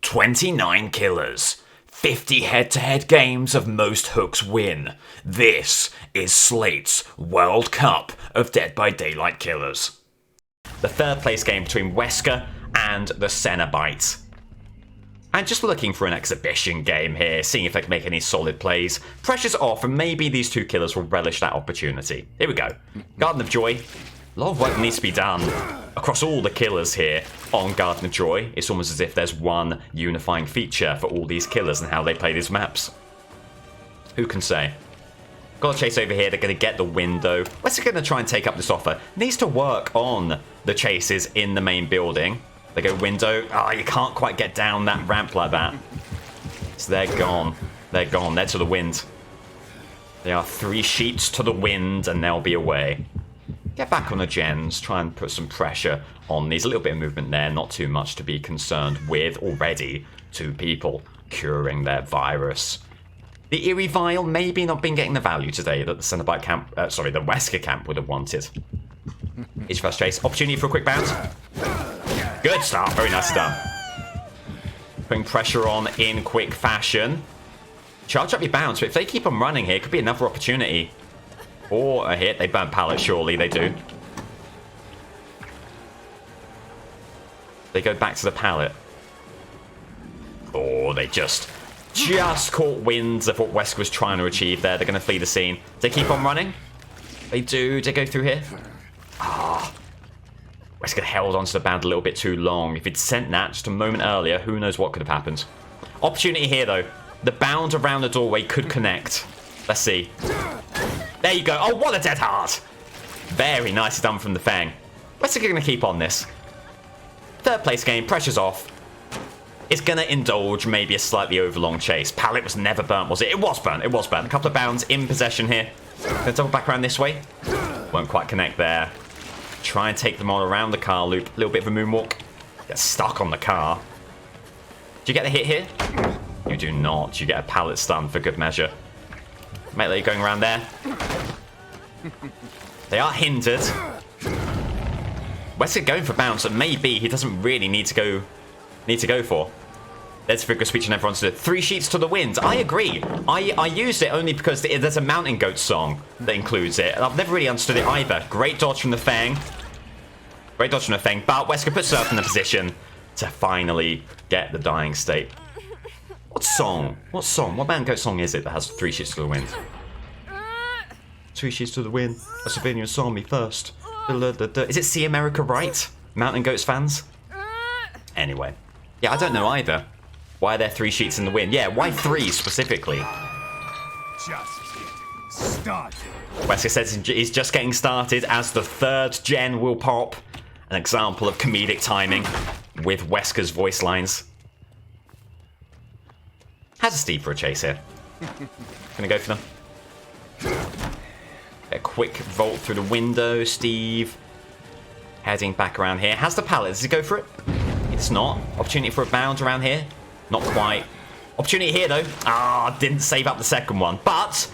29 killers. 50 head-to-head games of most hooks win. This is Slate's World Cup of Dead by Daylight killers. The third place game between Wesker and the Cenobite. I'm just looking for an exhibition game here, seeing if I can make any solid plays. Pressure's off, and maybe these two killers will relish that opportunity. Here we go. Garden of Joy. A lot of work needs to be done across all the killers here on Garden of Joy. It's almost as if there's one unifying feature for all these killers and how they play these maps. Who can say? Got a chase over here. They're going to get the window. We're going to try and take up this offer. Needs to work on the chases in the main building. They go window. Oh, you can't quite get down that ramp like that. So they're gone. They're gone. They're to the wind. They are 3 sheets to the wind, and they'll be away. Get back on the gens. Try and put some pressure on these. A little bit of movement there. Not too much to be concerned with already. 2 people curing their virus. The Eerie Vial maybe not been getting the value today that the Cenobite camp, the Wesker camp would have wanted. It's first chase. Opportunity for a quick bounce. Good start. Very nicely done. Putting pressure on in quick fashion. Charge up your bounce, but if they keep on running here, it could be another opportunity. Or a hit. They burn pallets, surely. They do. They go back to the pallet. Or they just caught winds of what Wesker was trying to achieve there. They're going to flee the scene. Do they keep on running? They do. Do they go through here? Wesker held onto the bound a little bit too long. If he'd sent that just a moment earlier, who knows what could have happened. Opportunity here, though. The bound around the doorway could connect. Let's see. There you go. Oh, what a dead heart. Very nicely done from the Fang. Wesker going to keep on this. Third place game. Pressure's off. It's going to indulge maybe a slightly overlong chase. Pallet was never burnt, was it? It was burnt. It was burnt. A couple of bounds in possession here. Going to double back around this way. Won't quite connect there. Try and take them all around the car loop. A little bit of a moonwalk. Get stuck on the car. Do you get the hit here? You do not. You get a pallet stun for good measure. Melee going around there. They are hindered. Wesker going for bounce, and maybe he doesn't really need to go for. There's a figure of speech and everyone's to 3 sheets to the wind. I agree. I used it only because there's a Mountain Goat song that includes it. And I've never really understood it either. Great dodge from the Fang. Great dodge from the Fang. But Wesker puts herself in the position to finally get the dying state. What song? What Mountain Goat song is it that has 3 sheets to the wind? 3 sheets to the wind. A civilian saw me first. Is it See America Right? Mountain Goats fans? Anyway. Yeah, I don't know either. Why are there 3 sheets in the wind? Yeah, why 3 specifically? Just started. Wesker says he's just getting started as the 3rd gen will pop. An example of comedic timing with Wesker's voice lines. Has a Steve for a chase here. Gonna go for them. A quick vault through the window. Steve heading back around here. Has the pallet. Does he go for it? It's not. Opportunity for a bound around here. Not quite. Opportunity here, though. Didn't save up the second one. But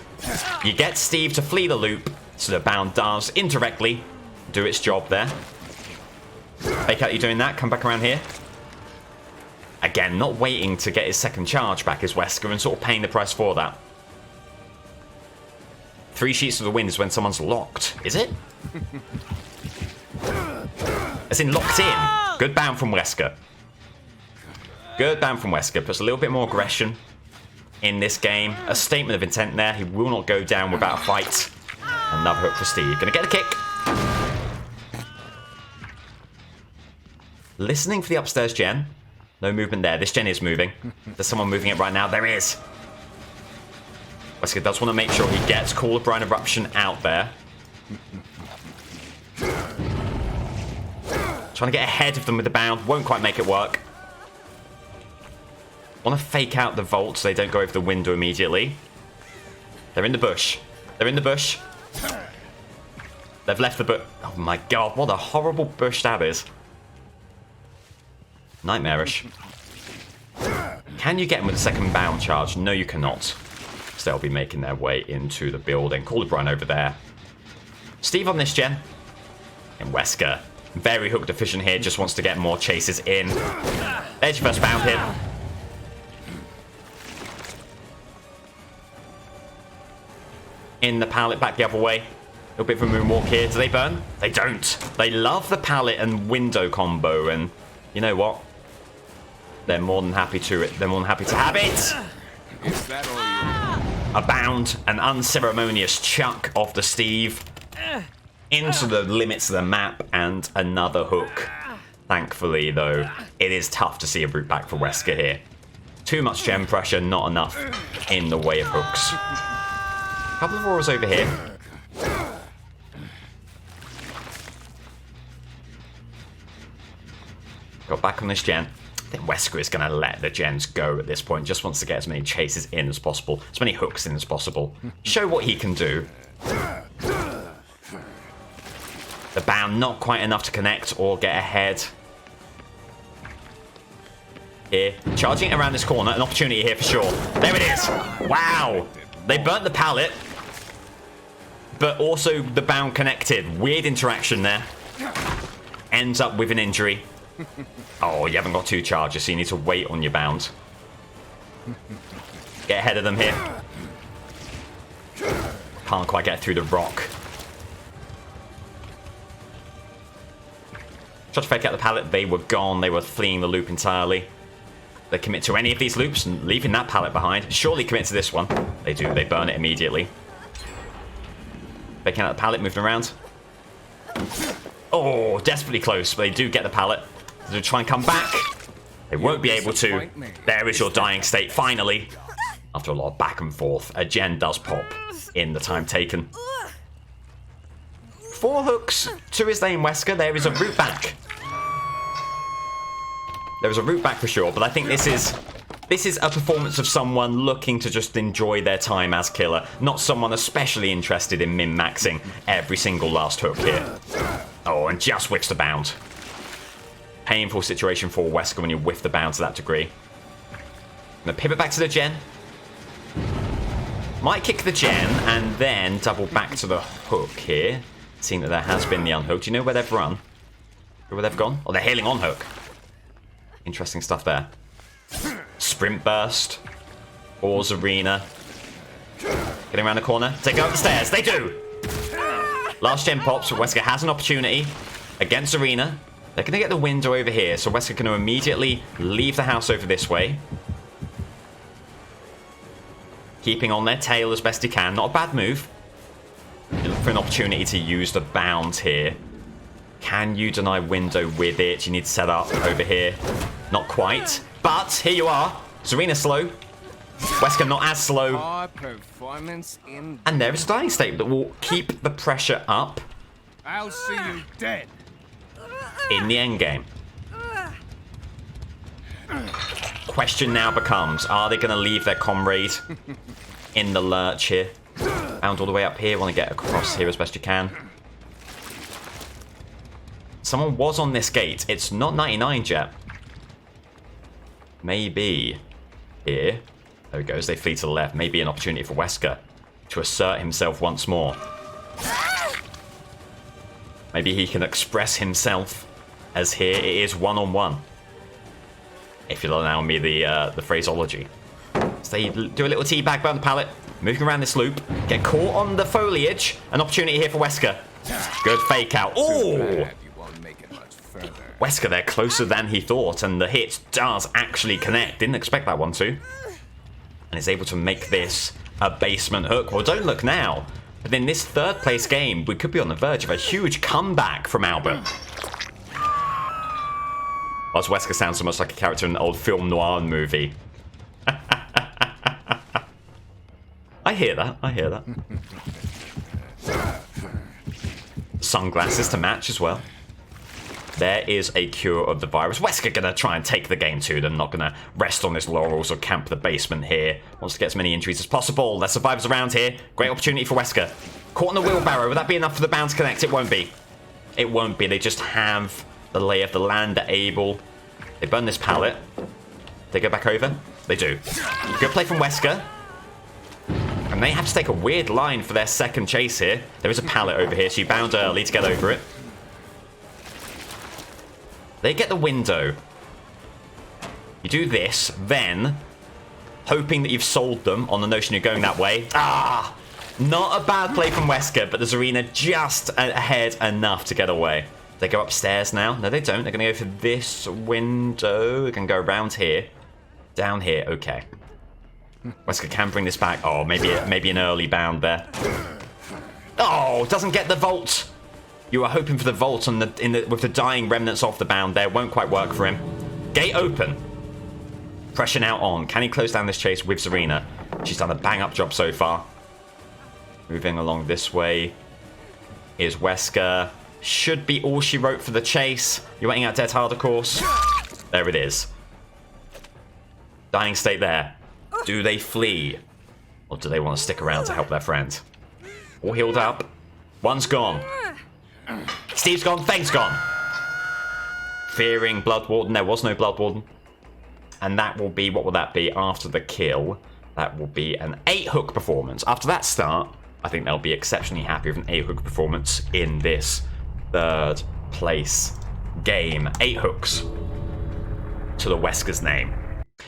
you get Steve to flee the loop, so the bound does indirectly do its job there. Fake out you doing that. Come back around here. Again, not waiting to get his second charge back is Wesker and sort of paying the price for that. 3 sheets to the wind is when someone's locked. Is it? As in locked in. Good bound from Wesker. Good bound from Wesker. Puts a little bit more aggression in this game. A statement of intent there. He will not go down without a fight. Another hook for Steve. Gonna get a kick. Listening for the upstairs gen. No movement there. This gen is moving. There's someone moving it right now. There is. Wesker does want to make sure he gets Call of Brine Eruption out there. Trying to get ahead of them with the bound. Won't quite make it work. Want to fake out the vault so they don't go over the window immediately. They're in the bush. They're in the bush. They've left the bush. Oh my god, what a horrible bush that is. Nightmarish. Can you get them with a second bound charge? No, you cannot. So they'll be making their way into the building. Call the Brine over there. Steve on this gen. And Wesker. Very hook deficient here. Just wants to get more chases in. There's your first bound hit. in the pallet back the other way. A little bit of a moonwalk here. Do they burn? They don't. They love the pallet and window combo, and you know what? They're more than happy to it. They're more than happy to have it. Is that all you... A bound, an unceremonious chuck of the Steve into the limits of the map, and another hook. Thankfully, though, it is tough to see a route back for Wesker here. Too much gem pressure, not enough in the way of hooks. A couple of auras over here. Got back on this gen. I think Wesker is going to let the gens go at this point. Just wants to get as many chases in as possible. As many hooks in as possible. Show what he can do. The bound not quite enough to connect or get ahead. Here. Charging around this corner. An opportunity here for sure. There it is. Wow. They burnt the pallet. But also the bound connected. Weird interaction there. Ends up with an injury. Oh, you haven't got 2 charges, so you need to wait on your bound. Get ahead of them here. Can't quite get through the rock. Tried to fake out the pallet. They were gone. They were fleeing the loop entirely. They commit to any of these loops and leaving that pallet behind. Surely commit to this one. They do. They burn it immediately. Faking out the pallet, moving around. Oh, desperately close, but they do get the pallet. They'll try and come back. They won't be able to. There is your dying state, finally. After a lot of back and forth, a gen does pop in the time taken. 4 hooks to his name, Wesker. There is a route back. There is a route back for sure, but I think this is a performance of someone looking to just enjoy their time as killer, not someone especially interested in min-maxing every single last hook here. Oh, and just whiffs the bound. Painful situation for Wesker when you whiff the bound to that degree. Gonna pivot back to the gen. Might kick the gen and then double back to the hook here. Seeing that there has been the unhook. Do you know where they've run? Where they've gone? Oh, they're healing on hook. Interesting stuff there. Sprint burst. Ors arena. Getting around the corner. They go up the stairs. They do! Last gen pops, but Wesker has an opportunity against arena. They're going to get the window over here, so Wesker going to immediately leave the house over this way. Keeping on their tail as best he can. Not a bad move. You look for an opportunity to use the bound here. Can you deny window with it? You need to set up over here. Not quite. But here you are. Zarina slow. Wesker not as slow. And there is a dying state that will keep the pressure up. I'll see you dead. In the endgame. Question now becomes, are they going to leave their comrade in the lurch here? Bound all the way up here. Want to get across here as best you can. Someone was on this gate. It's not 99 yet. Maybe here. There he goes. They flee to the left. Maybe an opportunity for Wesker to assert himself once more. Maybe he can express himself, as here it is one-on-one. If you'll allow me the phraseology. So they do a little teabag around the pallet, moving around this loop, get caught on the foliage. An opportunity here for Wesker. Good fake out. Oh! Wesker there, closer than he thought, and the hit does actually connect. Didn't expect that one to. And is able to make this a basement hook. Well, don't look now. But in this third place game, we could be on the verge of a huge comeback from Albert. Whilst Wesker sounds so much like a character in an old film noir movie. I hear that. I hear that. Sunglasses to match as well. There is a cure of the virus. Wesker gonna try and take the game too. They're not gonna rest on his laurels or camp the basement here. Wants to get as many injuries as possible. There's survivors around here. Great opportunity for Wesker. Caught on the wheelbarrow. Will that be enough for the bound to connect? It won't be. It won't be. They just have the lay of the land. They're able. They burn this pallet. They go back over. They do. Good play from Wesker. And they have to take a weird line for their second chase here. There is a pallet over here, so you bound early to get over it. They get the window. You do this, then, hoping that you've sold them on the notion you're going that way. Ah! Not a bad play from Wesker, but the Zarina just ahead enough to get away. They go upstairs now. No, they don't. They're going to go for this window. They're going to go around here. Down here. Okay. Wesker can bring this back. Oh, maybe an early bound there. Oh, doesn't get the vault. You were hoping for the vault on with the dying remnants off the bound there. Won't quite work for him. Gate open. Pressure now on. Can he close down this chase with Zarina? She's done a bang-up job so far. Moving along this way is Wesker. Should be all she wrote for the chase. You're waiting out dead hard, of course. There it is. Dying state there. Do they flee? Or do they want to stick around to help their friend? All healed up. One's gone. Steve's gone. Fang's gone. Fearing Blood Warden. There was no Blood Warden. And that will be, what will that be after the kill? That will be an 8-hook performance. After that start, I think they'll be exceptionally happy with an 8-hook performance in this 3rd place game. 8 hooks to the Wesker's name.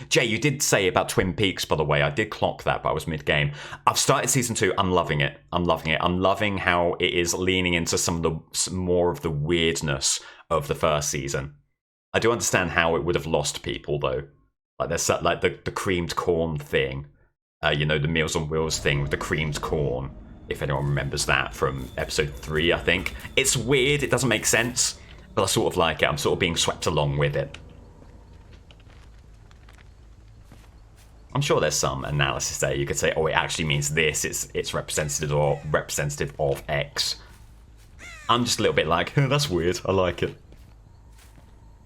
Jay, you did say about Twin Peaks, by the way. I did clock that, but I was mid-game. I've started season 2. I'm loving it. I'm loving it. I'm loving how it is leaning into some more of the weirdness of the first season. I do understand how it would have lost people, though. Like there's like the creamed corn thing. You know, the Meals on Wheels thing with the creamed corn. If anyone remembers that from episode 3, I think. It's weird. It doesn't make sense. But I sort of like it. I'm sort of being swept along with it. I'm sure there's some analysis there. You could say, oh, it actually means this. It's representative of X. I'm just a little bit like, oh, that's weird. I like it.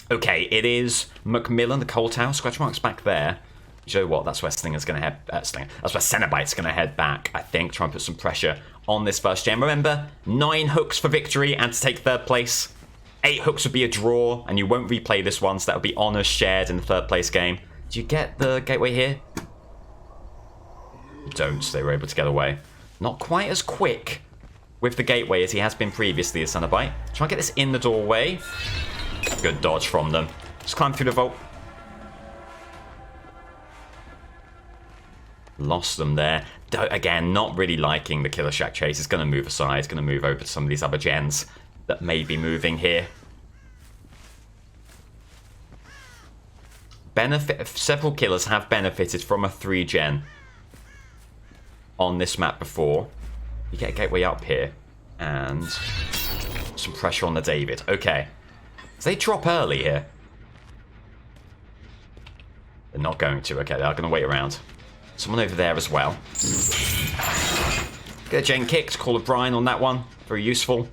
Okay, it is Macmillan, the Coal Tower. Scratch marks back there. You know what? That's where Slinger's going to head. That's where Cenobite's going to head back. I think try and put some pressure on this first gem. Remember, 9 hooks for victory and to take 3rd place. 8 hooks would be a draw, and you won't replay this one, so that would be honours shared in the 3rd place game. Do you get the gateway here? You don't. They were able to get away. Not quite as quick with the gateway as he has been previously as Cenobite. Try and get this in the doorway. Good dodge from them. Just climb through the vault. Lost them there. Again, not really liking the Killer Shack chase. It's going to move aside. It's going to move over to some of these other gens that may be moving here. Several killers have benefited from a 3-gen on this map before. You get a gateway up here. And some pressure on the David. Okay. So they drop early here. They're not going to. Okay, they are going to wait around. Someone over there as well. Get a gen kicked. Call of Brian on that one. Very useful.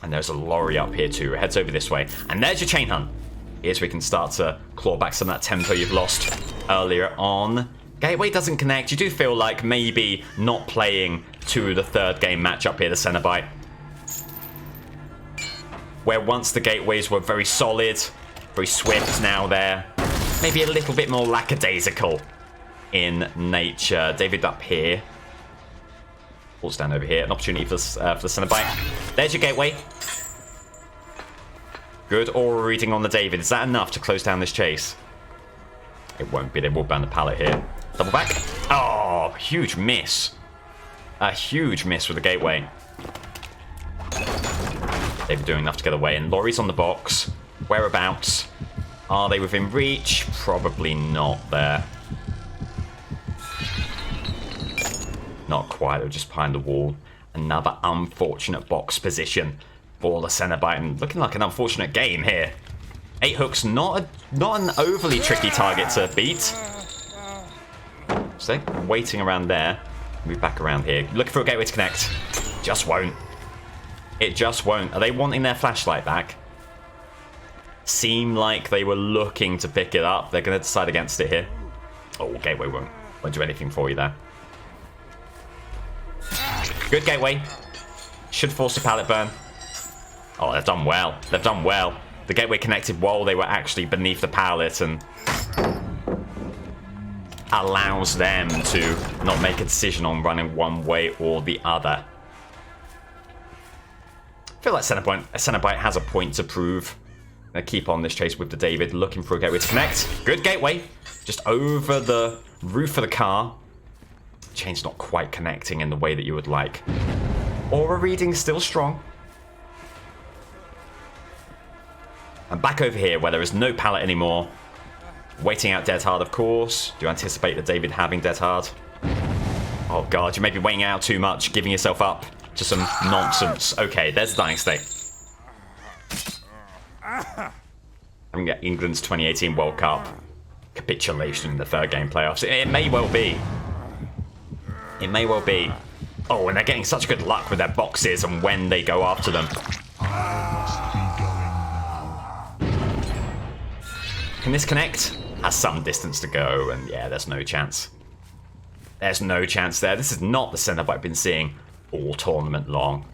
And there's a lorry up here too. It heads over this way. And there's your chain hunt. Here's where we can start to claw back some of that tempo you've lost earlier on. Gateway doesn't connect. You do feel like maybe not playing to the 3rd game matchup here, the Cenobite. Where once the gateways were very solid, very swift, now they're maybe a little bit more lackadaisical in nature. David up here. Falls down over here. An opportunity for the Cenobite. There's your gateway. Good aura reading on the David. Is that enough to close down this chase? It won't be. They will burn the pallet here. Double back. Oh, huge miss. A huge miss with the gateway. They've been doing enough to get away. And Laurie's on the box. Whereabouts? Are they within reach? Probably not there. Not quite. They're just behind the wall. Another unfortunate box position for the Cenobite. And looking like an unfortunate game here. 8 hooks, not an overly tricky target to beat. So they're waiting around there. Move back around here. Looking for a gateway to connect. Just won't. It just won't. Are they wanting their flashlight back? Seem like they were looking to pick it up. They're going to decide against it here. Oh, gateway won't do anything for you there. Good gateway. Should force a pallet burn. Oh, they've done well. They've done well. The gateway connected while they were actually beneath the pallet and allows them to not make a decision on running one way or the other. I feel like Cenobite has a point to prove. Gonna keep on this chase with the David, looking for a gateway to connect. Good gateway. Just over the roof of the car. chain's not quite connecting in the way that you would like. Aura reading still strong. I'm back over here where there is no pallet anymore. Waiting out Dead Hard, of course. Do you anticipate that David having Dead Hard? Oh god, you may be waiting out too much, giving yourself up to some nonsense. Okay, there's the dying state. I'm gonna get England's 2018 World Cup capitulation in the third game playoffs. It may well be. It may well be. Oh, and they're getting such good luck with their boxes and when they go after them. Can this connect? Has some distance to go, and yeah, there's no chance. There's no chance there. This is not the Cenobite I've been seeing all tournament long.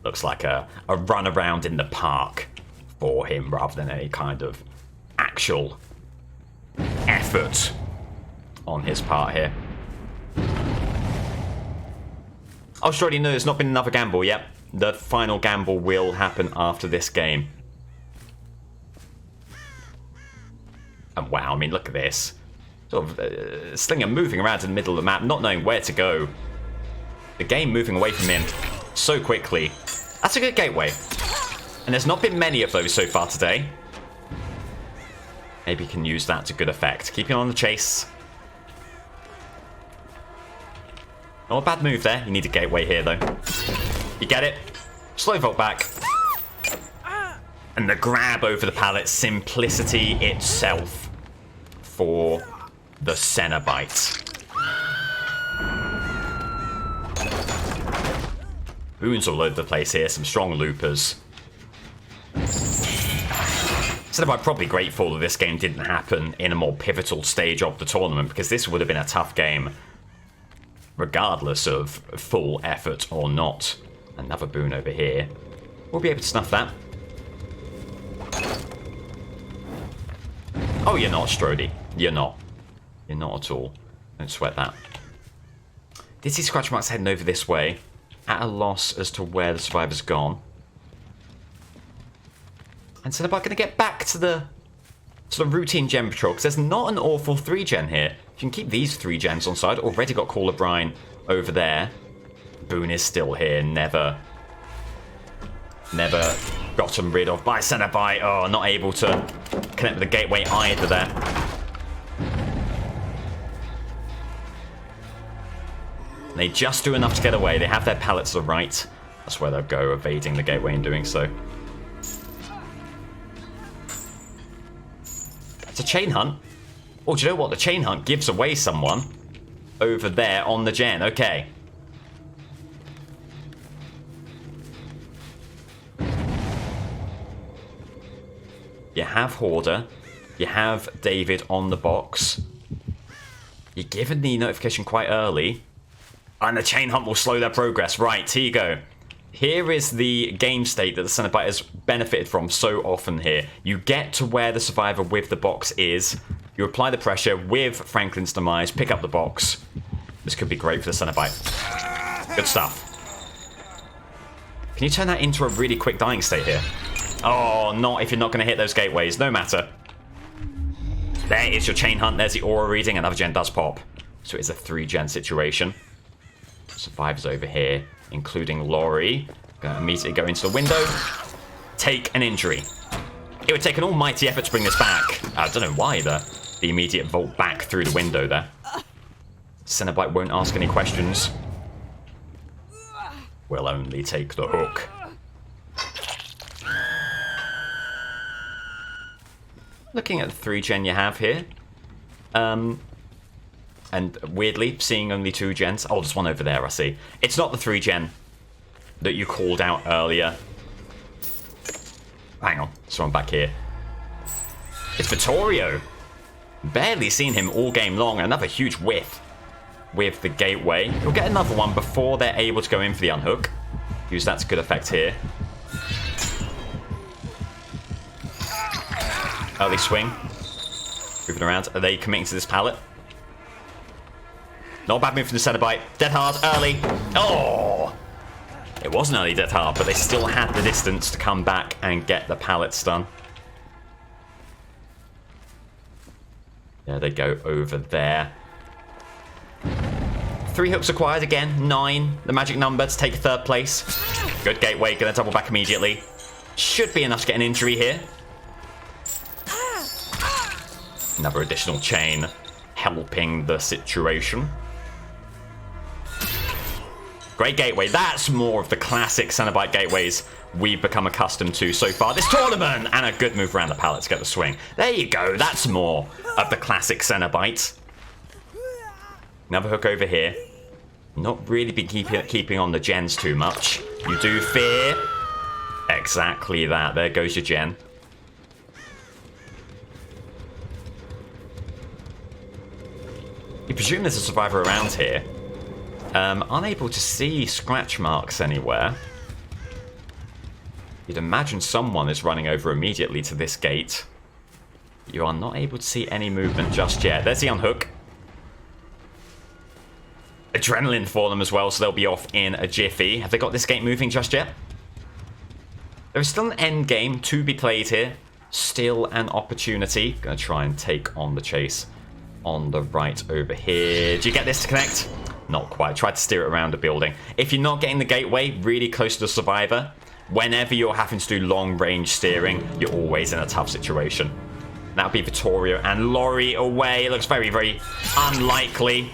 Looks like a run around in the park for him rather than any kind of actual effort on his part here. Oh, sure, no, there's not been another gamble yet. The final gamble will happen after this game. And wow, I mean, look at this. Sort of Slinger moving around in the middle of the map, not knowing where to go. The game moving away from him so quickly. That's a good gateway. And there's not been many of those so far today. Maybe you can use that to good effect. Keeping on the chase. Not a bad move there. You need a gateway here, though. You get it? Slow vault back. And the grab over the pallet, simplicity itself for the Cenobite. Boons all over the place here, some strong loopers. Cenobite probably grateful that this game didn't happen in a more pivotal stage of the tournament, because this would have been a tough game, regardless of full effort or not. Another boon over here. We'll be able to snuff that. Oh, you're not, Strody. You're not. You're not at all. Don't sweat that. Did see scratch marks heading over this way, at a loss as to where the survivor's gone. And so they're going to get back to the sort of routine gem patrol, because there's not an awful 3-gen here. You can keep these 3 gens on side. Already got Call of Brine over there. Boone is still here. Never gotten rid of by Cenobite. Oh, not able to connect with the gateway either there. They just do enough to get away. They have their pallets to the right. That's where they'll go, evading the gateway and doing so. It's a chain hunt. Oh, do you know what? The chain hunt gives away someone over there on the gen. Okay. You have Hoarder. You have David on the box. You're given the notification quite early. And the chain hunt will slow their progress. Right, here you go. Here is the game state that the Cenobite has benefited from so often here. You get to where the survivor with the box is. You apply the pressure with Franklin's demise. Pick up the box. This could be great for the Cenobite. Good stuff. Can you turn that into a really quick dying state here? Oh, not if you're not going to hit those gateways. No matter. There is your chain hunt. There's the aura reading. Another gen does pop. So it's a 3-gen situation. Survivors over here, including Laurie. Gonna immediately go into the window. Take an injury. It would take an almighty effort to bring this back. I don't know why the immediate vault back through the window there. Cenobite won't ask any questions. We'll only take the hook. Looking at the 3-gen you have here. And weirdly, seeing only 2 gens. Oh, there's one over there, I see. It's not the 3-gen that you called out earlier. Hang on, someone back here. It's Vittorio. Barely seen him all game long. Another huge whiff with the gateway. You'll get another one before they're able to go in for the unhook. Use that to good effect here. Early swing. Moving around. Are they committing to this pallet? Not a bad move from the Cenobite. Dead hard, early. Oh! It wasn't early dead hard, but they still had the distance to come back and get the pallets done. There they go over there. 3 hooks acquired again. 9, the magic number to take 3rd place. Good gateway, gonna double back immediately. Should be enough to get an injury here. Another additional chain helping the situation. Great gateway. That's more of the classic Cenobite gateways we've become accustomed to so far this tournament. And a good move around the pallet to get the swing. There you go. That's more of the classic Cenobite. Another hook over here. Not really been keeping on the gens too much. You do fear. Exactly that. There goes your gen. You presume there's a survivor around here. Unable to see scratch marks anywhere. You'd imagine someone is running over immediately to this gate. You are not able to see any movement just yet. There's the unhook. Adrenaline for them as well, so they'll be off in a jiffy. Have they got this gate moving just yet? There is still an end game to be played here. Still an opportunity. Gonna try and take on the chase on the right over here. Do you get this to connect? Not quite. Try to steer it around a building. If you're not getting the gateway really close to the survivor, whenever you're having to do long range steering, you're always in a tough situation. That'll be Vittorio and Laurie away. It looks very, very unlikely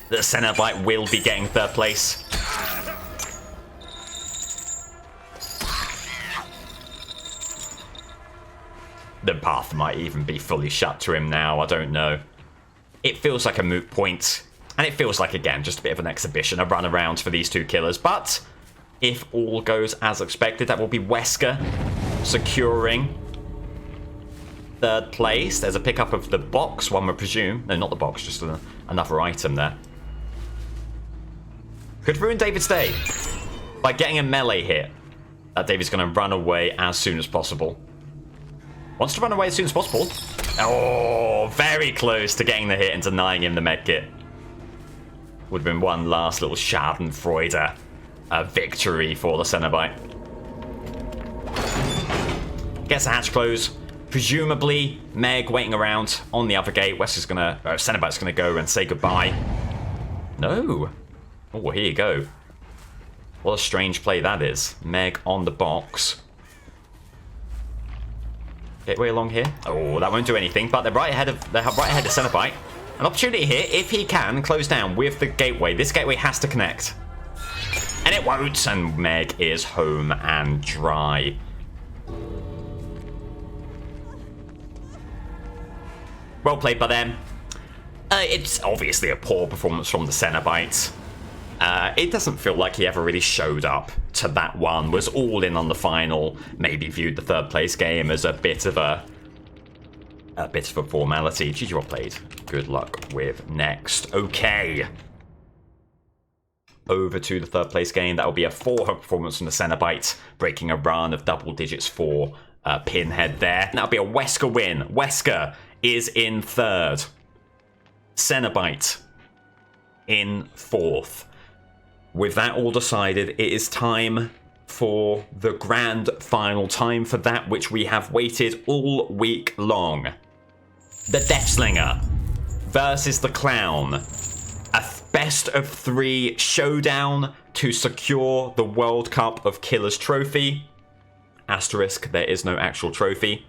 that Cenobite will be getting 3rd place. The path might even be fully shut to him now. I don't know. It feels like a moot point. And it feels like, again, just a bit of an exhibition, a run around for these 2 killers. But if all goes as expected, that will be Wesker securing 3rd place. There's a pickup of the box, one would presume. No, not the box, just another item there. Could ruin David's day by getting a melee hit. David's going to run away as soon as possible. Wants to run away as soon as possible. Oh, very close to getting the hit and denying him the medkit. Would have been one last little Schadenfreude victory for the Cenobite. Gets the hatch closed. Presumably, Meg waiting around on the other gate. Cenobite's gonna go and say goodbye. No. Oh, here you go. What a strange play that is. Meg on the box. Gateway along here. Oh, that won't do anything. But they're right ahead of Cenobite. An opportunity here, if he can, close down with the gateway. This gateway has to connect. And it won't, and Meg is home and dry. Well played by them. It's obviously a poor performance from the Cenobite. It doesn't feel like he ever really showed up to that one, was all in on the final, maybe viewed the 3rd place game as a bit of a formality. GG, well played. Good luck with next. Okay. Over to the 3rd place game. That will be a 4-hook performance from the Cenobite, breaking a run of double digits for Pinhead there. That'll be a Wesker win. Wesker is in 3rd. Cenobite in 4th. With that all decided, it is time for the grand final, time for that which we have waited all week long. The Deathslinger versus the Clown. A best of 3 showdown to secure the World Cup of Killers trophy. Asterisk, there is no actual trophy.